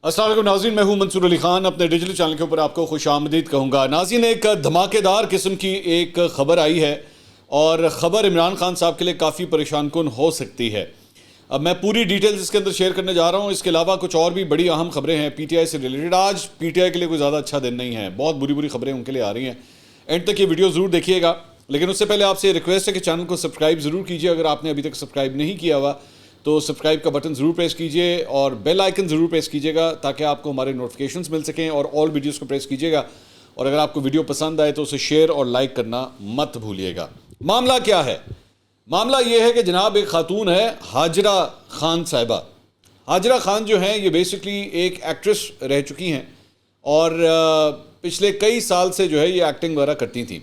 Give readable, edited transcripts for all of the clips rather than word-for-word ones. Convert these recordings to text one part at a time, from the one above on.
السلام علیکم ناظرین، میں ہوں منصور علی خان، اپنے ڈیجیٹل چینل کے اوپر آپ کو خوش آمدید کہوں گا۔ ناظرین، ایک دھماکے دار قسم کی ایک خبر آئی ہے اور خبر عمران خان صاحب کے لیے کافی پریشان کن ہو سکتی ہے۔ اب میں پوری ڈیٹیلز اس کے اندر شیئر کرنے جا رہا ہوں۔ اس کے علاوہ کچھ اور بھی بڑی اہم خبریں ہیں پی ٹی آئی سے ریلیٹڈ۔ آج پی ٹی آئی کے لیے کوئی زیادہ اچھا دن نہیں ہے، بہت بری خبریں ان کے لیے آ رہی ہیں۔ اینڈ تک یہ ویڈیو ضرور دیکھیے گا، لیکن اس سے پہلے آپ سے ریکویسٹ ہے کہ چینل کو سبسکرائب ضرور کیجیے۔ اگر آپ نے ابھی تک سبسکرائب نہیں کیا ہوا تو سبسکرائب کا بٹن ضرور پریس کیجیے اور بیل آئیکن ضرور پریس کیجیے گا تاکہ آپ کو ہمارے نوٹیفیکیشنز مل سکیں، اور آل ویڈیوز کو پریس کیجیے گا۔ اور اگر آپ کو ویڈیو پسند آئے تو اسے شیئر اور لائک کرنا مت بھولیے گا۔ معاملہ کیا ہے؟ معاملہ یہ ہے کہ جناب ایک خاتون ہے ہاجرہ خان صاحبہ۔ ہاجرہ خان جو ہیں یہ بیسکلی ایک ایکٹریس رہ چکی ہیں اور پچھلے کئی سال سے جو ہے یہ ایکٹنگ وغیرہ کرتی تھیں۔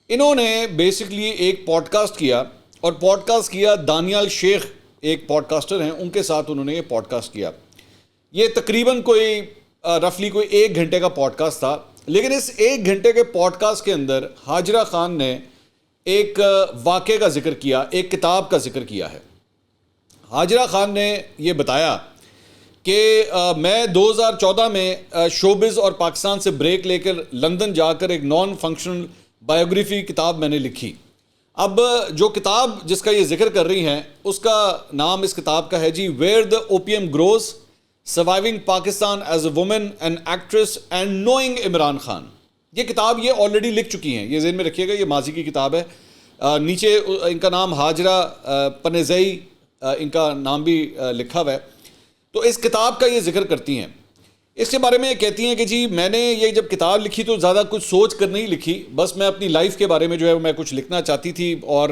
انہوں نے بیسکلی ایک پوڈ کاسٹ کیا، اور پوڈ کاسٹ کیا دانیال شیخ ایک پوڈ کاسٹر ہیں، ان کے ساتھ انہوں نے یہ پوڈ کاسٹ کیا۔ یہ تقریباً رفلی کوئی 1 گھنٹے کا پوڈ کاسٹ تھا، لیکن اس 1 گھنٹے کے پوڈ کاسٹ کے اندر ہاجرہ خان نے ایک واقعے کا ذکر کیا، ایک کتاب کا ذکر کیا ہے۔ ہاجرہ خان نے یہ بتایا کہ میں 2014 میں شوبز اور پاکستان سے بریک لے کر لندن جا کر ایک نان فنکشنل بایوگرافی کتاب میں نے لکھی۔ اب جو کتاب جس کا یہ ذکر کر رہی ہیں اس کا نام اس کتاب کا ہے جی where the opium grows, surviving Pakistan as a woman and actress and knowing Imran Khan. یہ کتاب یہ آلریڈی لکھ چکی ہیں، یہ ذہن میں رکھیے گا، یہ ماضی کی کتاب ہے۔ نیچے ان کا نام ہاجرہ پنیزئی ان کا نام بھی لکھا ہوا ہے۔ تو اس کتاب کا یہ ذکر کرتی ہیں، اس کے بارے میں یہ کہتی ہیں کہ جی میں نے یہ جب کتاب لکھی تو زیادہ کچھ سوچ کر نہیں لکھی، بس میں اپنی لائف کے بارے میں جو ہے میں کچھ لکھنا چاہتی تھی، اور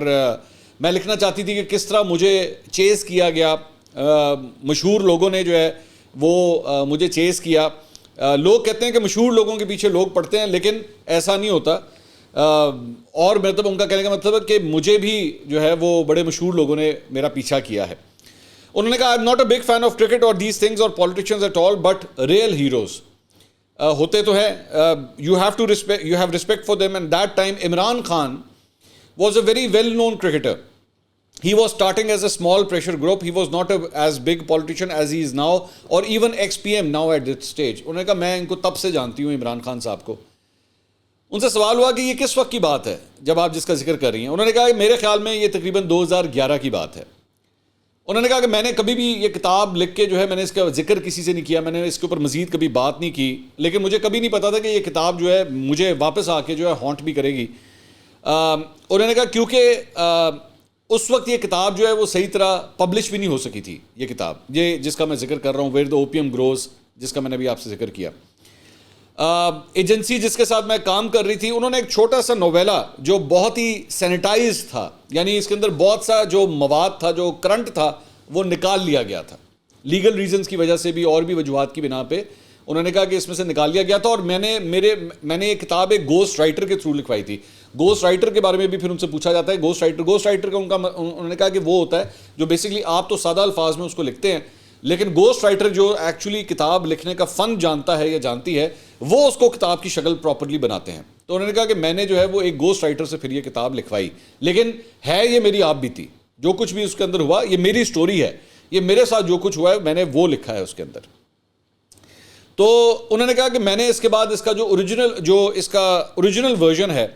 میں لکھنا چاہتی تھی کہ کس طرح مجھے چیز کیا گیا، مشہور لوگوں نے جو ہے وہ مجھے چیز کیا۔ لوگ کہتے ہیں کہ مشہور لوگوں کے پیچھے لوگ پڑتے ہیں، لیکن ایسا نہیں ہوتا۔ اور مطلب ان کا کہنے کا مطلب ہے کہ مجھے بھی جو ہے وہ بڑے مشہور لوگوں نے میرا پیچھا کیا ہے۔ انہوں نے کہا I am not a big fan of cricket or these things or politicians at all but real heroes ہوتے تو ہیں، you have respect for them, and that time Imran Khan was a very well known cricketer. He was starting as a small pressure group, he was not as big politician as he is now or even ex P M now at this stage. انہوں نے کہا میں ان کو تب سے جانتی ہوں عمران خان صاحب کو۔ ان سے سوال ہوا کہ یہ کس وقت کی بات ہے جب آپ جس کا ذکر کر رہی ہیں؟ انہوں نے کہا کہ میرے خیال میں یہ تقریباً 2011 کی بات ہے۔ انہوں نے کہا کہ میں نے کبھی بھی یہ کتاب لکھ کے جو ہے میں نے اس کا ذکر کسی سے نہیں کیا، میں نے اس کے اوپر مزید کبھی بات نہیں کی، لیکن مجھے کبھی نہیں پتا تھا کہ یہ کتاب جو ہے مجھے واپس آ کے جو ہے ہانٹ بھی کرے گی۔ انہوں نے کہا کیونکہ اس وقت یہ کتاب جو ہے وہ صحیح طرح پبلش بھی نہیں ہو سکی تھی۔ یہ کتاب یہ جس کا میں ذکر کر رہا ہوں ویئر دا اوپیم گروز، جس کا میں نے ابھی آپ سے ذکر کیا، ایجنسی جس کے ساتھ میں کام کر رہی تھی انہوں نے ایک چھوٹا سا نویلا جو بہت ہی سینیٹائز تھا، یعنی اس کے اندر بہت سا جو مواد تھا، جو کرنٹ تھا، وہ نکال لیا گیا تھا لیگل ریزنز کی وجہ سے بھی اور بھی وجوہات کی بنا پہ۔ انہوں نے کہا کہ اس میں سے نکال لیا گیا تھا، اور میں نے یہ کتاب ایک گوسٹ رائٹر کے تھرو لکھوائی تھی۔ گوسٹ رائٹر کے بارے میں بھی پھر ان سے پوچھا جاتا ہے، گوسٹ رائٹر کا انہوں نے کہا کہ وہ ہوتا ہے جو بیسکلی آپ تو سادہ الفاظ میں اس کو لکھتے ہیں، لیکن گوسٹ رائٹر جو ایکچولی کتاب لکھنے کا فن جانتا ہے یا جانتی ہے، وہ اس کو کتاب کی شکل پراپرلی بناتے ہیں۔ تو انہوں نے کہا کہ میں نے جو ہے وہ ایک گوسٹ رائٹر سے پھر یہ کتاب لکھوائی، لیکن ہے یہ میری آپ بھی تھی، جو کچھ بھی اس کے اندر ہوا یہ میری سٹوری ہے، یہ میرے ساتھ جو کچھ ہوا ہے میں نے وہ لکھا ہے اس کے اندر۔ تو انہوں نے کہا کہ میں نے اس کے بعد اس کا جو اس کا اوریجنل ورژن ہے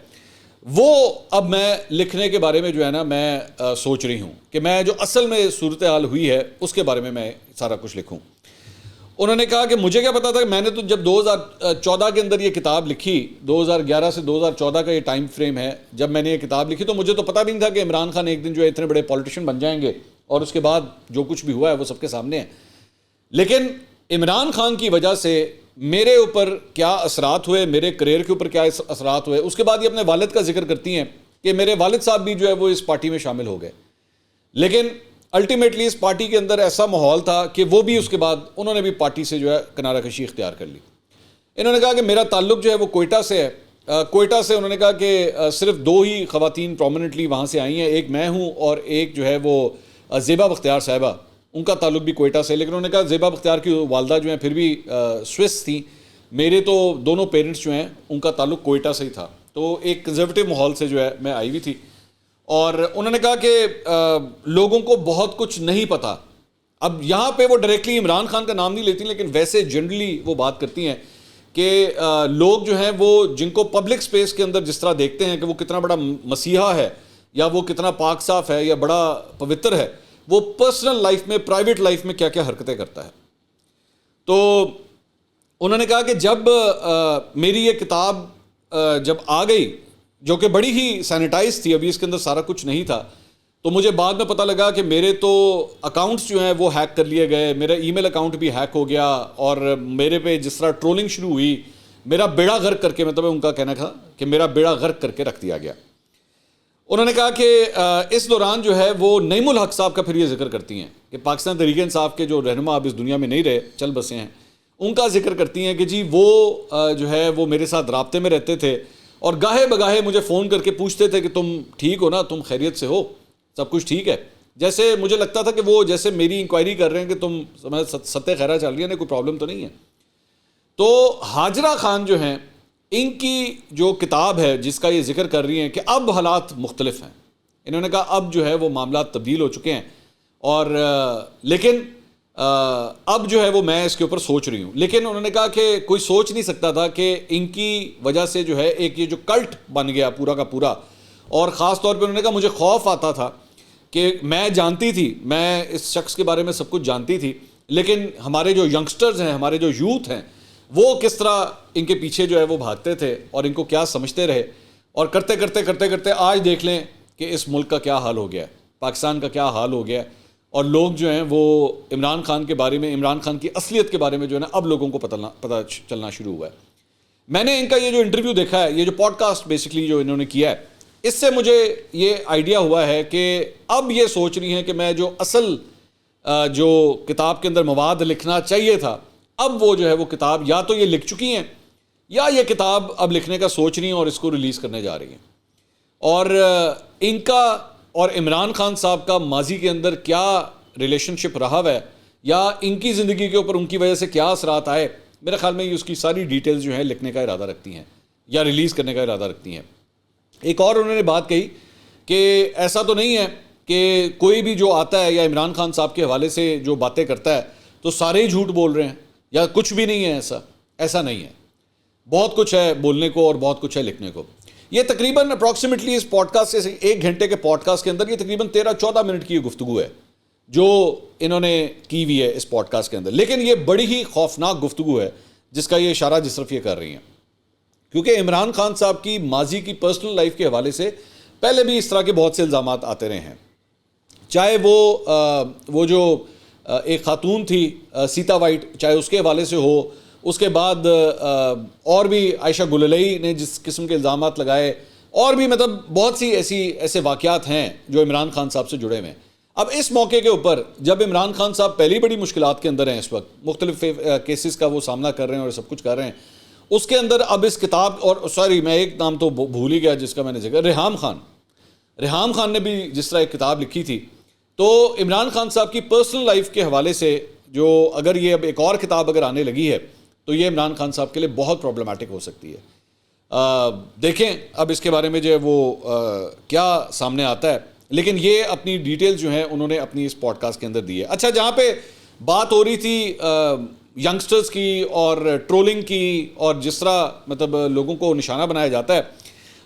وہ اب میں لکھنے کے بارے میں جو ہے نا میں سوچ رہی ہوں کہ میں جو اصل میں صورتحال ہوئی ہے اس کے بارے میں سارا کچھ لکھوں۔ انہوں نے کہا کہ مجھے کیا پتا تھا کہ میں نے تو جب 2014 کے اندر یہ کتاب لکھی، 2011 سے 2014 کا یہ ٹائم فریم ہے جب میں نے یہ کتاب لکھی، تو مجھے تو پتا بھی نہیں تھا کہ عمران خان ایک دن جو ہے اتنے بڑے پولیٹیشین بن جائیں گے، اور اس کے بعد جو کچھ بھی ہوا ہے وہ سب کے سامنے ہے۔ لیکن عمران خان کی وجہ سے میرے اوپر کیا اثرات ہوئے، میرے کریئر کے اوپر کیا اثرات ہوئے۔ اس کے بعد یہ اپنے والد کا ذکر کرتی ہیں کہ میرے والد صاحب بھی جو ہے وہ اس پارٹی میں شامل ہو گئے، لیکن الٹیمیٹلی اس پارٹی کے اندر ایسا ماحول تھا کہ وہ بھی اس کے بعد انہوں نے بھی پارٹی سے جو ہے کنارہ کشی اختیار کر لی۔ انہوں نے کہا کہ میرا تعلق جو ہے وہ کوئٹہ سے ہے۔ کوئٹہ سے انہوں نے کہا کہ صرف 2 ہی خواتین پرومیننٹلی وہاں سے آئی ہیں، ایک میں ہوں اور ایک جو ہے وہ زیبا بختیار صاحبہ، ان کا تعلق بھی کوئٹہ سے، لیکن انہوں نے کہا زیبا بختیار کی والدہ جو ہیں پھر بھی سوئس تھیں، میرے تو دونوں پیرنٹس جو ہیں ان کا تعلق کوئٹہ سے ہی تھا، تو ایک کنزرویٹو ماحول سے جو ہے میں آئی ہوئی تھی۔ اور انہوں نے کہا کہ لوگوں کو بہت کچھ نہیں پتہ اب یہاں پہ وہ ڈائریکٹلی عمران خان کا نام نہیں لیتی، لیکن ویسے جنرلی وہ بات کرتی ہیں کہ لوگ جو ہیں وہ جن کو پبلک سپیس کے اندر جس طرح دیکھتے ہیں کہ وہ کتنا بڑا مسیحا ہے یا وہ کتنا پاک صاف ہے یا بڑا پوتر ہے، وہ پرسنل لائف میں، پرائیویٹ لائف میں کیا کیا حرکتیں کرتا ہے. تو انہوں نے کہا کہ جب میری یہ کتاب جب آ گئی جو کہ بڑی ہی سینیٹائز تھی، ابھی اس کے اندر سارا کچھ نہیں تھا، تو مجھے بعد میں پتہ لگا کہ میرے تو اکاؤنٹس جو ہیں وہ ہیک کر لیے گئے، میرا ای میل اکاؤنٹ بھی ہیک ہو گیا، اور میرے پہ جس طرح ٹرولنگ شروع ہوئی، میرا بیڑا غرق کر کے، مطلب ان کا کہنا تھا کہ میرا بیڑا غرق کر کے رکھ دیا گیا. انہوں نے کہا کہ اس دوران جو ہے وہ نعیم الحق صاحب کا پھر یہ ذکر کرتی ہیں کہ پاکستان تحریک انصاف کے جو رہنما اب اس دنیا میں نہیں رہے، چل بسے ہیں، ان کا ذکر کرتی ہیں کہ جی وہ جو ہے وہ میرے ساتھ رابطے میں رہتے تھے اور گاہے بگاہے مجھے فون کر کے پوچھتے تھے کہ تم ٹھیک ہو نا، تم خیریت سے ہو، سب کچھ ٹھیک ہے. جیسے مجھے لگتا تھا کہ وہ جیسے میری انکوائری کر رہے ہیں کہ تم ستہ خیرہ چل رہی ہے نا، کوئی پرابلم تو نہیں ہے. تو ہاجرہ خان جو ہیں، ان کی جو کتاب ہے جس کا یہ ذکر کر رہی ہیں کہ اب حالات مختلف ہیں، انہوں نے کہا اب جو ہے وہ معاملات تبدیل ہو چکے ہیں، اور لیکن اب جو ہے وہ میں اس کے اوپر سوچ رہی ہوں. لیکن انہوں نے کہا کہ کوئی سوچ نہیں سکتا تھا کہ ان کی وجہ سے جو ہے ایک یہ جو کلٹ بن گیا پورا کا پورا. اور خاص طور پہ انہوں نے کہا مجھے خوف آتا تھا کہ میں جانتی تھی، میں اس شخص کے بارے میں سب کچھ جانتی تھی، لیکن ہمارے جو ینگسٹرز ہیں، ہمارے جو یوتھ ہیں، وہ کس طرح ان کے پیچھے جو ہے وہ بھاگتے تھے اور ان کو کیا سمجھتے رہے، اور کرتے کرتے کرتے کرتے آج دیکھ لیں کہ اس ملک کا کیا حال ہو گیا ہے، پاکستان کا کیا حال ہو گیا ہے. اور لوگ جو ہیں وہ عمران خان کے بارے میں، عمران خان کی اصلیت کے بارے میں جو ہے نا اب لوگوں کو پتہ چلنا شروع ہوا ہے. میں نے ان کا یہ جو انٹرویو دیکھا ہے، یہ جو پوڈ کاسٹ بیسکلی جو انہوں نے کیا ہے، اس سے مجھے یہ آئیڈیا ہوا ہے کہ اب یہ سوچ رہی ہیں کہ میں جو اصل جو کتاب کے اندر مواد لکھنا چاہیے تھا، اب وہ جو ہے وہ کتاب یا تو یہ لکھ چکی ہیں یا یہ کتاب اب لکھنے کا سوچ رہی ہیں اور اس کو ریلیز کرنے جا رہی ہیں. اور ان کا اور عمران خان صاحب کا ماضی کے اندر کیا ریلیشن شپ رہا ہے، یا ان کی زندگی کے اوپر ان کی وجہ سے کیا اثرات آئے، میرے خیال میں یہ اس کی ساری ڈیٹیلز جو ہیں لکھنے کا ارادہ رکھتی ہیں یا ریلیز کرنے کا ارادہ رکھتی ہیں. ایک اور انہوں نے بات کہی کہ ایسا تو نہیں ہے کہ کوئی بھی جو آتا ہے یا عمران خان صاحب کے حوالے سے جو باتیں کرتا ہے تو سارے ہی جھوٹ بول رہے ہیں یا کچھ بھی نہیں ہے. ایسا نہیں ہے، بہت کچھ ہے بولنے کو اور بہت کچھ ہے لکھنے کو. یہ تقریباً اپروکسیمیٹلی اس پوڈ کاسٹ سے 1 گھنٹے کے پوڈ کاسٹ کے اندر یہ تقریباً 13-14 منٹ کی گفتگو ہے جو انہوں نے کی ہوئی ہے اس پوڈ کاسٹ کے اندر. لیکن یہ بڑی ہی خوفناک گفتگو ہے جس کا یہ اشارہ جس طرف یہ کر رہی ہیں، کیونکہ عمران خان صاحب کی ماضی کی پرسنل لائف کے حوالے سے پہلے بھی اس طرح کے بہت سے الزامات آتے رہے ہیں. چاہے وہ جو ایک خاتون تھی سیتا وائٹ، چاہے اس کے حوالے سے ہو، اس کے بعد اور بھی عائشہ گلالئی نے جس قسم کے الزامات لگائے، اور بھی مطلب بہت سی ایسے واقعات ہیں جو عمران خان صاحب سے جڑے ہوئے ہیں. اب اس موقع کے اوپر جب عمران خان صاحب پہلی بڑی مشکلات کے اندر ہیں، اس وقت مختلف کیسز کا وہ سامنا کر رہے ہیں اور سب کچھ کر رہے ہیں، اس کے اندر اب اس کتاب، اور سوری میں ایک نام تو بھول ہی گیا جس کا میں نے ذکر، ریحام خان نے بھی جس طرح ایک کتاب لکھی تھی. تو عمران خان صاحب کی پرسنل لائف کے حوالے سے جو اگر یہ اب ایک اور کتاب اگر آنے لگی ہے تو یہ عمران خان صاحب کے لیے بہت پرابلمٹک ہو سکتی ہے. دیکھیں اب اس کے بارے میں جو ہے وہ کیا سامنے آتا ہے، لیکن یہ اپنی ڈیٹیل جو ہیں انہوں نے اپنی اس پوڈ کاسٹ کے اندر دی ہے. اچھا، جہاں پہ بات ہو رہی تھی ینگسٹرز کی اور ٹرولنگ کی اور جس طرح مطلب لوگوں کو نشانہ بنایا جاتا ہے،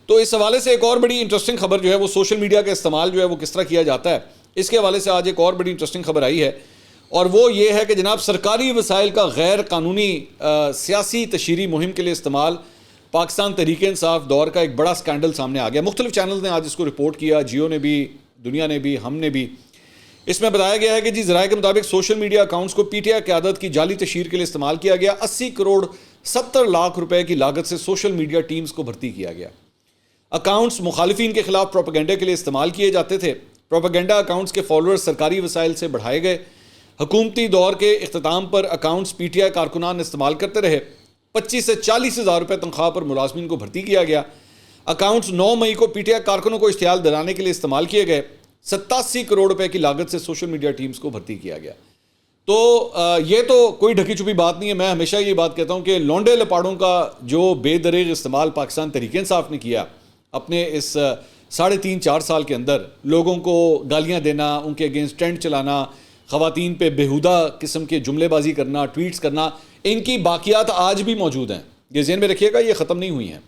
تو اس حوالے سے ایک اور بڑی انٹرسٹنگ خبر جو ہے وہ سوشل میڈیا کا استعمال جو ہے وہ کس طرح کیا جاتا ہے، اس کے حوالے سے آج ایک اور بڑی انٹرسٹنگ خبر آئی ہے، اور وہ یہ ہے کہ جناب سرکاری وسائل کا غیر قانونی سیاسی تشہیری مہم کے لیے استعمال پاکستان تحریک انصاف دور کا ایک بڑا سکینڈل سامنے آ گیا. مختلف چینلز نے آج اس کو رپورٹ کیا، جیو نے بھی، دنیا نے بھی، ہم نے بھی. اس میں بتایا گیا ہے کہ جی ذرائع کے مطابق سوشل میڈیا اکاؤنٹس کو پی ٹی آئی قیادت کی جعلی تشہیر کے لیے استعمال کیا گیا. 80 کروڑ 70 لاکھ روپے کی لاگت سے سوشل میڈیا ٹیمز کو بھرتی کیا گیا. اکاؤنٹس مخالفین کے خلاف پروپیگنڈا کے لیے استعمال کیے جاتے تھے. پروپیگنڈا اکاؤنٹس کے فالوورز سرکاری وسائل سے بڑھائے گئے. حکومتی دور کے اختتام پر اکاؤنٹس پی ٹی آئی کارکنان استعمال کرتے رہے. 25 سے 40 ہزار روپے تنخواہ پر ملازمین کو بھرتی کیا گیا. اکاؤنٹس 9 مئی کو پی ٹی آئی کارکنوں کو اشتعال دلانے کے لیے استعمال کیے گئے. 87 کروڑ روپے کی لاگت سے سوشل میڈیا ٹیمز کو بھرتی کیا گیا. تو یہ تو کوئی ڈھکی چھپی بات نہیں ہے. میں ہمیشہ یہ بات کہتا ہوں کہ لونڈے لپاڑوں کا جو بے دریغ استعمال پاکستان تحریک انصاف نے کیا اپنے اس 3.5-4 سال کے اندر، لوگوں کو گالیاں دینا، ان کے اگینسٹ ٹرینڈ چلانا، خواتین پہ بیہودہ قسم کے جملے بازی کرنا، ٹویٹس کرنا، ان کی باقیات آج بھی موجود ہیں. یہ ذہن میں رکھیے گا، یہ ختم نہیں ہوئی ہیں،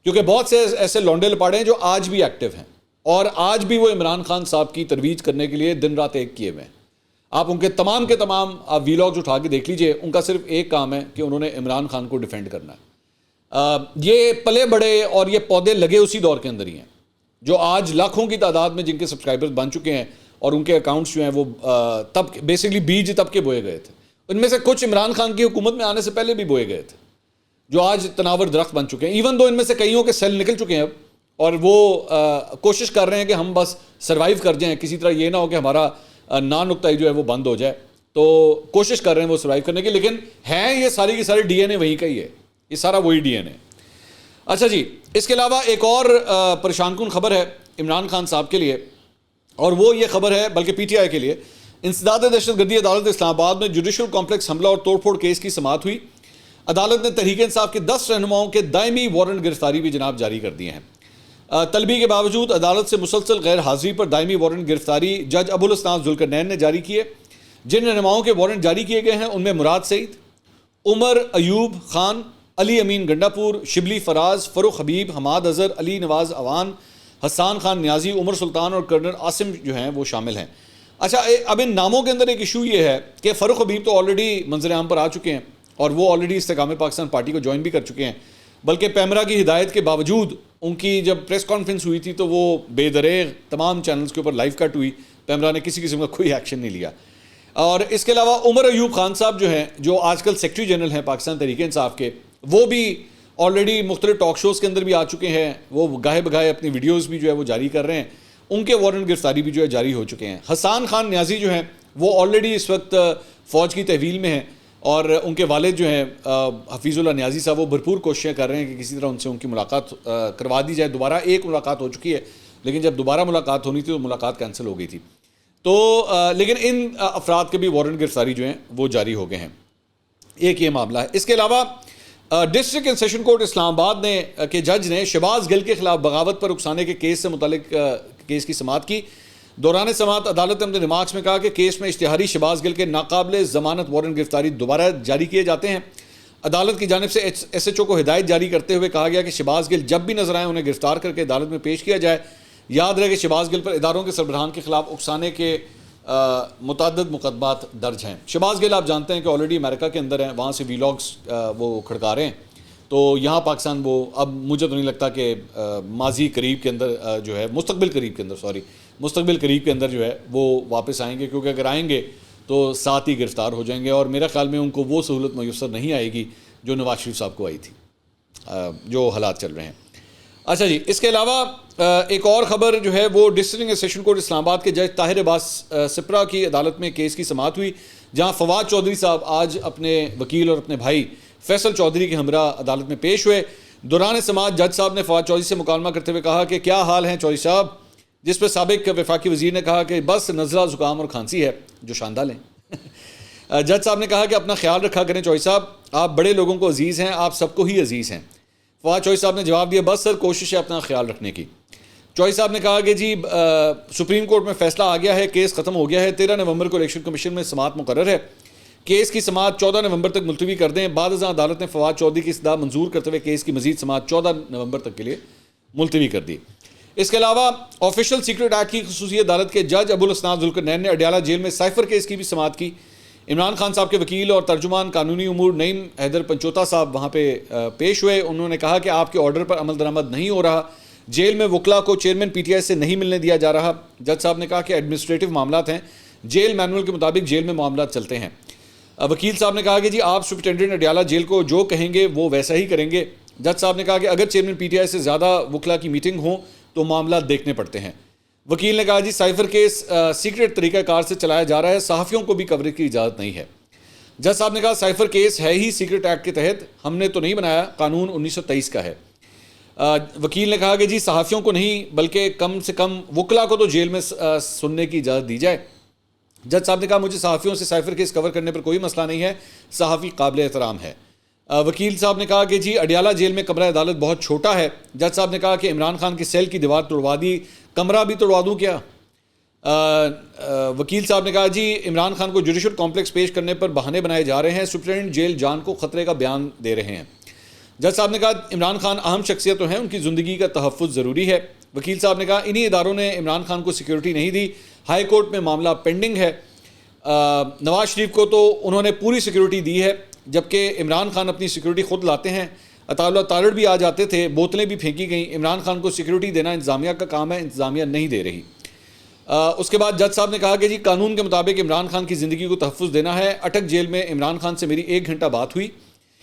کیونکہ بہت سے ایسے لونڈے لپاڑے ہیں جو آج بھی ایکٹیو ہیں اور آج بھی وہ عمران خان صاحب کی ترویج کرنے کے لیے دن رات ایک کیے ہوئے ہیں. آپ ان کے تمام کے تمام ویلاگز اٹھا کے دیکھ لیجئے، ان کا صرف ایک کام ہے کہ انہوں نے عمران خان کو ڈیفینڈ کرنا ہے. یہ پلے بڑے اور یہ پودے لگے اسی دور کے اندر ہی ہیں جو آج لاکھوں کی تعداد میں جن کے سبسکرائبرز بن چکے ہیں اور ان کے اکاؤنٹس جو ہیں وہ تب بیسکلی بیج تب کے بوئے گئے تھے. ان میں سے کچھ عمران خان کی حکومت میں آنے سے پہلے بھی بوئے گئے تھے جو آج تناور درخت بن چکے ہیں. ایون دو ان میں سے کئیوں کے سیل نکل چکے ہیں اب، اور وہ کوشش کر رہے ہیں کہ ہم بس سروائیو کر جائیں، کسی طرح یہ نہ ہو کہ ہمارا نقطۂ جو ہے وہ بند ہو جائے. تو کوشش کر رہے ہیں وہ سروائیو کرنے کی، لیکن ہیں یہ ساری کی ساری ڈی این اے وہیں کا ہی ہے، یہ سارا وہی ڈی این اے. اچھا جی، اس کے علاوہ ایک اور پریشان کن خبر ہے عمران خان صاحب کے لیے، اور وہ یہ خبر ہے بلکہ پی ٹی آئی کے لیے. انسداد دہشت گردی عدالت اسلام آباد میں جوڈیشل کمپلیکس حملہ اور توڑ پھوڑ کیس کی سماعت ہوئی. عدالت نے تحریک انصاف کے 10 رہنماؤں کے دائمی وارنٹ گرفتاری بھی جناب جاری کر دیے ہیں. طلبی کے باوجود عدالت سے مسلسل غیر حاضری پر دائمی وارنٹ گرفتاری جج ابو الاسناد ذوالقرنین نے جاری کیے. جن رہنماؤں کے وارنٹ جاری کیے گئے ہیں ان میں مراد سعید، عمر ایوب خان، علی امین گنڈا پور، شبلی فراز، فروخ حبیب، حماد اظہر، علی نواز اوان، حسان خان نیازی، عمر سلطان اور کرنل عاصم جو ہیں وہ شامل ہیں. اچھا، اب ان ناموں کے اندر ایک ایشو یہ ہے کہ فروخ حبیب تو آلریڈی منظر عام پر آ چکے ہیں اور وہ آلریڈی استحکام پاکستان پارٹی کو جوائن بھی کر چکے ہیں، بلکہ پیمرا کی ہدایت کے باوجود ان کی جب پریس کانفرنس ہوئی تھی تو وہ بے دریغ تمام چینلز کے اوپر لائیو کٹ ہوئی. پیمرا نے کسی قسم کا کوئی ایکشن نہیں لیا. اور اس کے علاوہ عمر ایوب خان صاحب جو ہیں، جو آج کل سیکرٹری جنرل ہیں پاکستان تحریک انصاف کے، وہ بھی آلریڈی مختلف ٹاک شوز کے اندر بھی آ چکے ہیں. وہ گاہے بگاہے اپنی ویڈیوز بھی جو ہے وہ جاری کر رہے ہیں. ان کے وارنٹ گرفتاری بھی جو ہے جاری ہو چکے ہیں. حسان خان نیازی جو ہیں وہ آلریڈی اس وقت فوج کی تحویل میں ہیں، اور ان کے والد جو ہیں حفیظ اللہ نیازی صاحب، وہ بھرپور کوششیں کر رہے ہیں کہ کسی طرح ان سے ان کی ملاقات کروا دی جائے. دوبارہ ایک ملاقات ہو چکی ہے، لیکن جب دوبارہ ملاقات ہونی تھی تو ملاقات کینسل ہو گئی تھی. تو لیکن ان افراد کے بھی وارنٹ گرفتاری جو ہیں وہ جاری ہو گئے ہیں. ایک یہ معاملہ ہے. اس کے علاوہ ڈسٹرکٹ اینڈ سیشن کورٹ اسلام آباد کے جج نے شہباز گل کے خلاف بغاوت پر اکسانے کے کیس سے متعلق کیس کی سماعت کی. دوران سماعت عدالت نے اپنے ریمارکس میں کہا کہ کیس میں اشتہاری شہباز گل کے ناقابل ضمانت وارنٹ گرفتاری دوبارہ جاری کیے جاتے ہیں. عدالت کی جانب سے ایس ایچ او کو ہدایت جاری کرتے ہوئے کہا گیا کہ شہباز گل جب بھی نظر آئیں انہیں گرفتار کر کے عدالت میں پیش کیا جائے. یاد رہے کہ شہباز گل پر اداروں کے سربراہان کے خلاف اکسانے کے متعدد مقدمات درج ہیں. شہباز گل آپ جانتے ہیں کہ آلریڈی امریکہ کے اندر ہیں، وہاں سے ویلاگس وہ کھڑکا رہے ہیں. تو یہاں پاکستان وہ اب مجھے تو نہیں لگتا کہ ماضی قریب کے اندر جو ہے مستقبل قریب کے اندر جو ہے وہ واپس آئیں گے، کیونکہ اگر آئیں گے تو ساتھ ہی گرفتار ہو جائیں گے، اور میرا خیال میں ان کو وہ سہولت میسر نہیں آئے گی جو نواز شریف صاحب کو آئی تھی جو حالات چل رہے ہیں. اچھا جی، اس کے علاوہ ایک اور خبر جو ہے وہ ڈسٹرکٹ اینڈ سیشن کورٹ اسلام آباد کے جج طاہر عباس سپرا کی عدالت میں کیس کی سماعت ہوئی، جہاں فواد چودھری صاحب آج اپنے وکیل اور اپنے بھائی فیصل چودھری کے ہمراہ عدالت میں پیش ہوئے. دوران سماعت جج صاحب نے فواد چودھری سے مکالمہ کرتے ہوئے کہا کہ کیا حال ہیں چودھری صاحب، جس پہ سابق وفاقی وزیر نے کہا کہ بس نزلہ زکام اور کھانسی ہے جو شاندہ لیں. جج صاحب نے کہا کہ اپنا خیال رکھا کریں چودھری صاحب، آپ بڑے لوگوں کو عزیز ہیں، آپ سب کو ہی عزیز ہیں. فواد چودھری صاحب نے جواب دیا بس سر کوشش ہے اپنا خیال رکھنے کی. چودھری صاحب نے کہا کہ جی سپریم کورٹ میں فیصلہ آ گیا ہے، کیس ختم ہو گیا ہے، 13 نومبر کو الیکشن کمیشن میں سماعت مقرر ہے. کیس کی سماعت 14 نومبر تک ملتوی کر دیں. بعد ازاں عدالت نے فواد چودھری کی استدعا منظور کرتے ہوئے کیس کی مزید سماعت 14 نومبر تک کے لیے ملتوی کر دی. اس کے علاوہ آفیشل سیکرٹ ایکٹ کی خصوصی عدالت کے جج ابو الاسناد ذوالقرنین نے اڈیالہ جیل میں سائفر کیس کی بھی سماعت کی. عمران خان صاحب کے وکیل اور ترجمان قانونی امور نعیم حیدر پنچوتا صاحب وہاں پہ پیش ہوئے. انہوں نے کہا کہ آپ کے آرڈر پر عمل درآمد نہیں ہو رہا، جیل میں وکلا کو چیئرمین پی ٹی آئی سے نہیں ملنے دیا جا رہا. جج صاحب نے کہا کہ ایڈمنسٹریٹو معاملات ہیں، جیل مینول کے مطابق جیل میں معاملات چلتے ہیں. وکیل صاحب نے کہا کہ جی آپ سپرنٹینڈنٹ اڈیالہ جیل کو جو کہیں گے وہ ویسا ہی کریں گے. جج صاحب نے کہا کہ اگر چیئرمین پی ٹی آئی سے زیادہ وکلا کی میٹنگ ہوں تو معاملات دیکھنے پڑتے ہیں. وکیل نے کہا جی سائفر کیس سیکرٹ طریقہ کار سے چلایا جا رہا ہے، صحافیوں کو بھی کوریج کی اجازت نہیں ہے. جج صاحب نے کہا سائفر کیس ہے ہی سیکرٹ ایکٹ کے تحت، ہم نے تو نہیں بنایا، قانون 1923 کا ہے. وکیل نے کہا کہ جی صحافیوں کو نہیں بلکہ کم سے کم وکلا کو تو جیل میں سننے کی اجازت دی جائے. جج صاحب نے کہا مجھے صحافیوں سے سائفر کیس کور کرنے پر کوئی مسئلہ نہیں ہے، صحافی قابل احترام ہے. وکیل صاحب نے کہا کہ جی اڈیالہ جیل میں کمرہ عدالت بہت چھوٹا ہے. جج صاحب نے کہا کہ عمران خان کی سیل کی دیوار توڑوا دی، کمرہ بھی توڑوا دوں کیا؟ وکیل صاحب نے کہا جی عمران خان کو جوڈیشل کمپلیکس پیش کرنے پر بہانے بنائے جا رہے ہیں, سپرنٹینڈنٹ جیل جان کو خطرے کا بیان دے رہے ہیں. جج صاحب نے کہا عمران خان اہم شخصیت تو ہیں, ان کی زندگی کا تحفظ ضروری ہے. وکیل صاحب نے کہا انہی اداروں نے عمران خان کو سیکیورٹی نہیں دی, ہائی کورٹ میں معاملہ پینڈنگ ہے. نواز شریف کو تو انہوں نے پوری سیکیورٹی دی ہے, جبکہ عمران خان اپنی سیکیورٹی خود لاتے ہیں. اطالع تالڑ بھی آ جاتے تھے, بوتلیں بھی پھینکی گئیں. عمران خان کو سیکیورٹی دینا انتظامیہ کا کام ہے, انتظامیہ نہیں دے رہی. اس کے بعد جج صاحب نے کہا کہ جی قانون کے مطابق عمران خان کی زندگی کو تحفظ دینا ہے. اٹک جیل میں عمران خان سے میری 1 گھنٹہ بات ہوئی.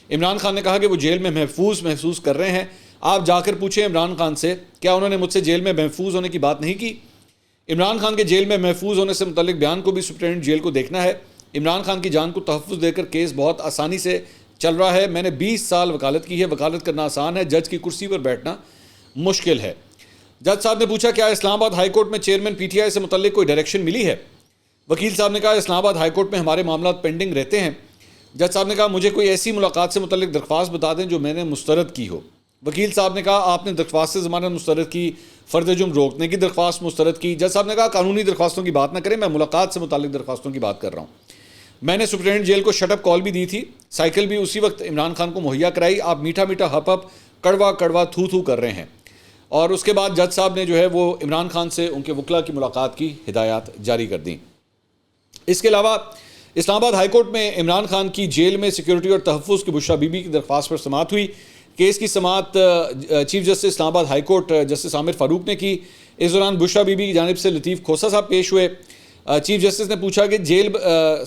عمران خان نے کہا کہ وہ جیل میں محفوظ کر رہے ہیں. آپ جا کر پوچھیں عمران خان سے, کیا انہوں نے مجھ سے جیل میں محفوظ ہونے کی بات نہیں کی؟ عمران خان کے جیل میں محفوظ ہونے سے متعلق بیان کو بھی سپرنٹینڈنٹ جیل کو دیکھنا ہے. عمران خان کی جان کو تحفظ دے کر کیس بہت آسانی سے چل رہا ہے. میں نے 20 سال وکالت کی ہے, وکالت کرنا آسان ہے, جج کی کرسی پر بیٹھنا مشکل ہے. جج صاحب نے پوچھا کیا اسلام آباد ہائی کورٹ میں چیئرمین پی ٹی آئی سے متعلق کوئی ڈائریکشن ملی ہے؟ وکیل صاحب نے کہا اسلام آباد ہائی کورٹ میں ہمارے معاملات پینڈنگ رہتے ہیں. جج صاحب نے کہا مجھے کوئی ایسی ملاقات سے متعلق درخواست بتا دیں جو میں نے مسترد کی ہو. وکیل صاحب نے کہا آپ نے درخواست سے ضمانت مسترد کی, فرد جرم روکنے کی درخواست مسترد کی. جج صاحب نے کہا قانونی درخواستوں کی بات نہ کریں, میں ملاقات سے متعلق درخواستوں کی بات کر رہا ہوں. میں نے سپرنٹینڈنٹ جیل کو شٹ اپ کال بھی دی تھی, سائیکل بھی اسی وقت عمران خان کو مہیا کرائی. آپ میٹھا میٹھا ہپ ہپ کڑوا کڑوا تھو تھو کر رہے ہیں. اور اس کے بعد جج صاحب نے جو ہے وہ عمران خان سے ان کے وکلا کی ملاقات کی ہدایات جاری کر دیں. اس کے علاوہ اسلام آباد ہائی کورٹ میں عمران خان کی جیل میں سیکیورٹی اور تحفظ کی بشرا بی بی کی درخواست پر سماعت ہوئی. کیس کی سماعت چیف جسٹس اسلام آباد ہائی کورٹ جسٹس عامر فاروق نے کی. اس دوران بشرا بی بی کی جانب سے لطیف کھوسہ صاحب پیش ہوئے. چیف جسٹس نے پوچھا کہ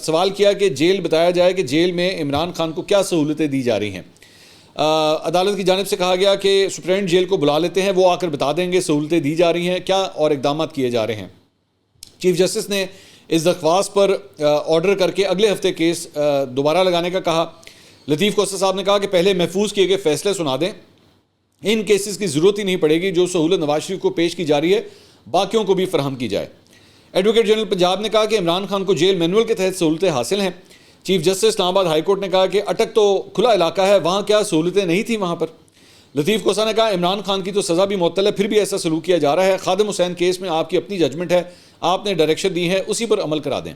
سوال کیا کہ جیل بتایا جائے کہ جیل میں عمران خان کو کیا سہولتیں دی جا رہی ہیں. عدالت کی جانب سے کہا گیا کہ سپرنٹینڈنٹ جیل کو بلا لیتے ہیں, وہ آ کر بتا دیں گے سہولتیں دی جا رہی ہیں کیا اور اقدامات کیے جا رہے ہیں. چیف جسٹس نے اس درخواست پر آرڈر کر کے اگلے ہفتے کیس دوبارہ لگانے کا کہا. لطیف کھوسہ صاحب نے کہا کہ پہلے محفوظ کیے گئے فیصلے سنا دیں, ان کیسز کی ضرورت ہی نہیں پڑے گی, جو سہولت نواز شریف کو پیش کی جا رہی ہے باقیوں کو بھی فراہم کی جائے. ایڈوکیٹ جنرل پنجاب نے کہا کہ عمران خان کو جیل مینول کے تحت سہولتیں حاصل ہیں. چیف جسٹس اسلام آباد ہائی کورٹ نے کہا کہ اٹک تو کھلا علاقہ ہے, وہاں کیا سہولتیں نہیں تھیں وہاں پر. لطیف کھوسہ نے کہا عمران خان کی تو سزا بھی معطل ہے, پھر بھی ایسا سلوک کیا جا رہا ہے. خادم حسین کیس میں آپ کی اپنی ججمنٹ ہے, آپ نے ڈائریکشن دی ہے, اسی پر عمل کرا دیں.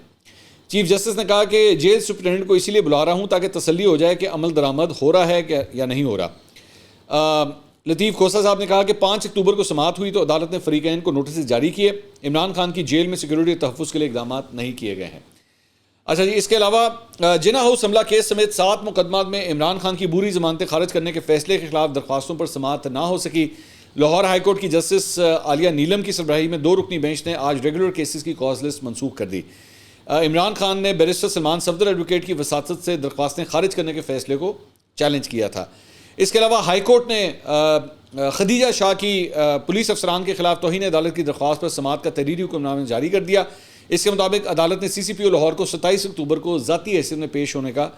چیف جسٹس نے کہا کہ جیل سپرنٹینڈنٹ کو اسی لیے بلا رہا ہوں تاکہ تسلی ہو جائے کہ عمل درآمد ہو رہا ہے یا نہیں ہو رہا. لطیف کھوسہ صاحب نے کہا کہ 5 اکتوبر کو سماعت ہوئی تو عدالت نے فریقین کو نوٹسز جاری کیے. عمران خان کی جیل میں سیکیورٹی تحفظ کے لیے اقدامات نہیں کیے گئے ہیں. اچھا جی, اس کے علاوہ جنا ہاؤس حملہ کیس سمیت 7 مقدمات میں عمران خان کی بوری ضمانتیں خارج کرنے کے فیصلے کے خلاف درخواستوں پر سماعت نہ ہو سکی. لاہور ہائی کورٹ کی جسٹس عالیہ نیلم کی سربراہی میں 2 رکنی بینچ نے آج ریگولر کیسز کی کاز لسٹ منسوخ کر دی. عمران خان نے بیرسٹر سلمان صفدر ایڈوکیٹ کی وساطت سے درخواستیں خارج کرنے کے فیصلے کو چیلنج کیا تھا. اس کے علاوہ ہائی کورٹ نے خدیجہ شاہ کی پولیس افسران کے خلاف توہین عدالت کی درخواست پر سماعت کا تحریری حکم نامہ جاری کر دیا. اس کے مطابق عدالت نے سی سی پی او لاہور کو 27 اکتوبر کو ذاتی حیثیت میں پیش ہونے کا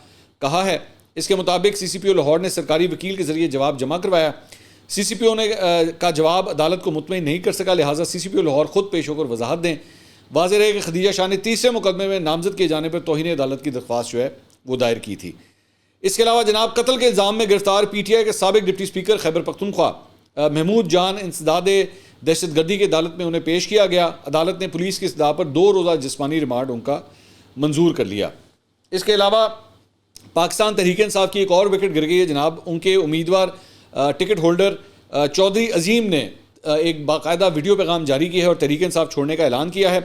کہا ہے. اس کے مطابق سی سی پی او لاہور نے سرکاری وکیل کے ذریعے جواب جمع کروایا. سی سی پی او نے کا جواب عدالت کو مطمئن نہیں کر سکا, لہٰذا سی سی پی او لاہور خود پیش ہو کر وضاحت دیں. واضح رہے کہ خدیجہ شاہ نے 3رے مقدمے میں نامزد کیے جانے پر توہین عدالت کی درخواست جو ہے وہ دائر کی تھی. اس کے علاوہ جناب قتل کے الزام میں گرفتار پی ٹی آئی کے سابق ڈپٹی اسپیکر خیبر پختونخوا محمود جان انسداد دہشت گردی کی عدالت میں انہیں پیش کیا گیا. عدالت نے پولیس کی استدعا پر 2 روزہ جسمانی ریمانڈ ان کا منظور کر لیا. اس کے علاوہ پاکستان تحریک انصاف کی ایک اور وکٹ گر گئی ہے جناب. ان کے امیدوار ٹکٹ ہولڈر چودھری عظیم نے ایک باقاعدہ ویڈیو پیغام جاری کیا ہے اور تحریک انصاف چھوڑنے کا اعلان کیا ہے.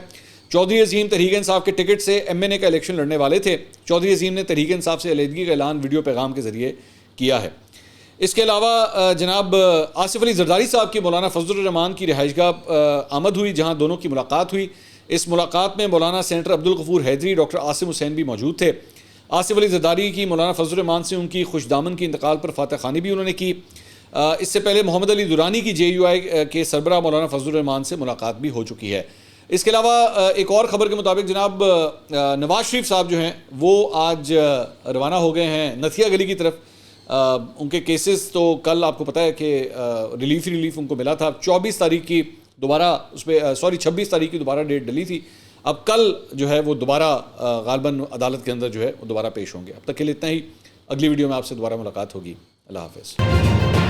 چودھری عظیم تحریک انصاف کے ٹکٹ سے ایم این اے کا الیکشن لڑنے والے تھے. چودھری عظیم نے تحریک انصاف سے علیحدگی کا اعلان ویڈیو پیغام کے ذریعے کیا ہے. اس کے علاوہ جناب آصف علی زرداری صاحب کی مولانا فضل الرحمان کی رہائش گاہ آمد ہوئی, جہاں دونوں کی ملاقات ہوئی. اس ملاقات میں مولانا سینٹر عبدالغفور حیدری, ڈاکٹر عاصم حسین بھی موجود تھے. آصف علی زرداری کی مولانا فضل الرحمان سے ان کی خوش دامن کی انتقال پر فاتح خوانی بھی انہوں نے کی. اس سے پہلے محمد علی دورانی کی جے یو آئی کے سربراہ مولانا فضل الرحمان سے ملاقات بھی ہو چکی ہے. اس کے علاوہ ایک اور خبر کے مطابق جناب نواز شریف صاحب جو ہیں وہ آج روانہ ہو گئے ہیں نتھیا گلی کی طرف. ان کے کیسز تو کل آپ کو پتہ ہے کہ ریلیف ان کو ملا تھا. 24 تاریخ کی دوبارہ 26 تاریخ کی دوبارہ ڈیٹ ڈلی تھی. اب کل جو ہے وہ دوبارہ غالباً عدالت کے اندر جو ہے وہ دوبارہ پیش ہوں گے. اب تک کے لیے اتنا ہی. اگلی ویڈیو میں آپ سے دوبارہ ملاقات ہوگی. اللہ حافظ.